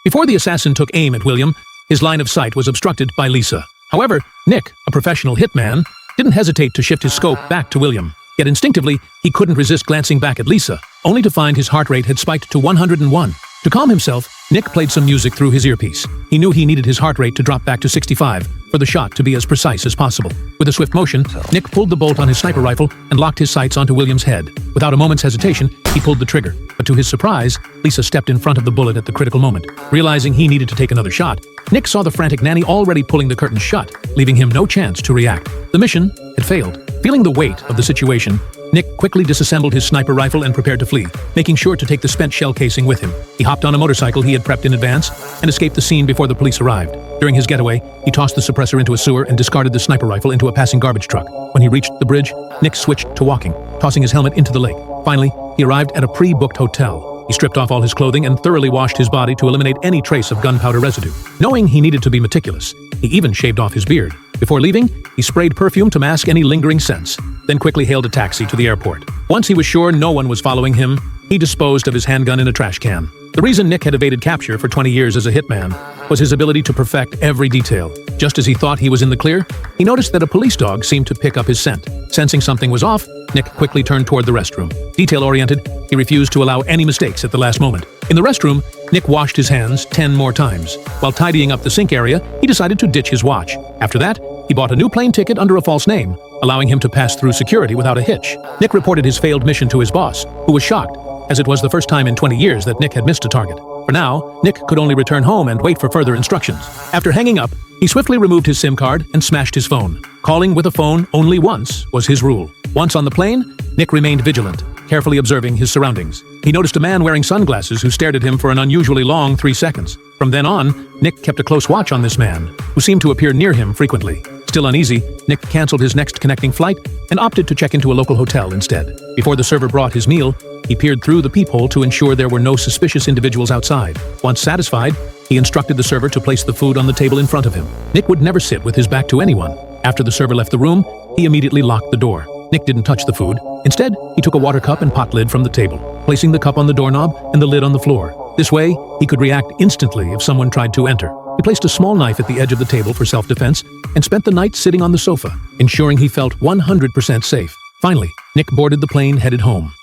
Before the assassin took aim at William, his line of sight was obstructed by Lisa. However, Nick, a professional hitman, didn't hesitate to shift his scope back to William. Yet instinctively, he couldn't resist glancing back at Lisa, only to find his heart rate had spiked to 101. To calm himself, Nick played some music through his earpiece. He knew he needed his heart rate to drop back to 65 for the shot to be as precise as possible. With a swift motion, Nick pulled the bolt on his sniper rifle and locked his sights onto William's head. Without a moment's hesitation, he pulled the trigger. But to his surprise, Lisa stepped in front of the bullet at the critical moment. Realizing he needed to take another shot, Nick saw the frantic nanny already pulling the curtain shut, leaving him no chance to react. The mission had failed. Feeling the weight of the situation, Nick quickly disassembled his sniper rifle and prepared to flee, making sure to take the spent shell casing with him. He hopped on a motorcycle he had prepped in advance and escaped the scene before the police arrived. During his getaway, he tossed the suppressor into a sewer and discarded the sniper rifle into a passing garbage truck. When he reached the bridge, Nick switched to walking, tossing his helmet into the lake. Finally, he arrived at a pre-booked hotel. He stripped off all his clothing and thoroughly washed his body to eliminate any trace of gunpowder residue. Knowing he needed to be meticulous, he even shaved off his beard. Before leaving, he sprayed perfume to mask any lingering scents, then quickly hailed a taxi to the airport. Once he was sure no one was following him, he disposed of his handgun in a trash can. The reason Nick had evaded capture for 20 years as a hitman was his ability to perfect every detail. Just as he thought he was in the clear, he noticed that a police dog seemed to pick up his scent. Sensing something was off, Nick quickly turned toward the restroom. Detail-oriented, he refused to allow any mistakes at the last moment. In the restroom, Nick washed his hands 10 more times. While tidying up the sink area, he decided to ditch his watch. After that, he bought a new plane ticket under a false name, allowing him to pass through security without a hitch. Nick reported his failed mission to his boss, who was shocked, as it was the first time in 20 years that Nick had missed a target. For now, Nick could only return home and wait for further instructions. After hanging up, he swiftly removed his SIM card and smashed his phone. Calling with a phone only once was his rule. Once on the plane, Nick remained vigilant, carefully observing his surroundings. He noticed a man wearing sunglasses who stared at him for an unusually long 3 seconds. From then on, Nick kept a close watch on this man, who seemed to appear near him frequently. Still uneasy, Nick canceled his next connecting flight and opted to check into a local hotel instead. Before the server brought his meal, he peered through the peephole to ensure there were no suspicious individuals outside. Once satisfied, he instructed the server to place the food on the table in front of him. Nick would never sit with his back to anyone. After the server left the room, he immediately locked the door. Nick didn't touch the food. Instead, he took a water cup and pot lid from the table, placing the cup on the doorknob and the lid on the floor. This way, he could react instantly if someone tried to enter. He placed a small knife at the edge of the table for self-defense and spent the night sitting on the sofa, ensuring he felt 100% safe. Finally, Nick boarded the plane headed home.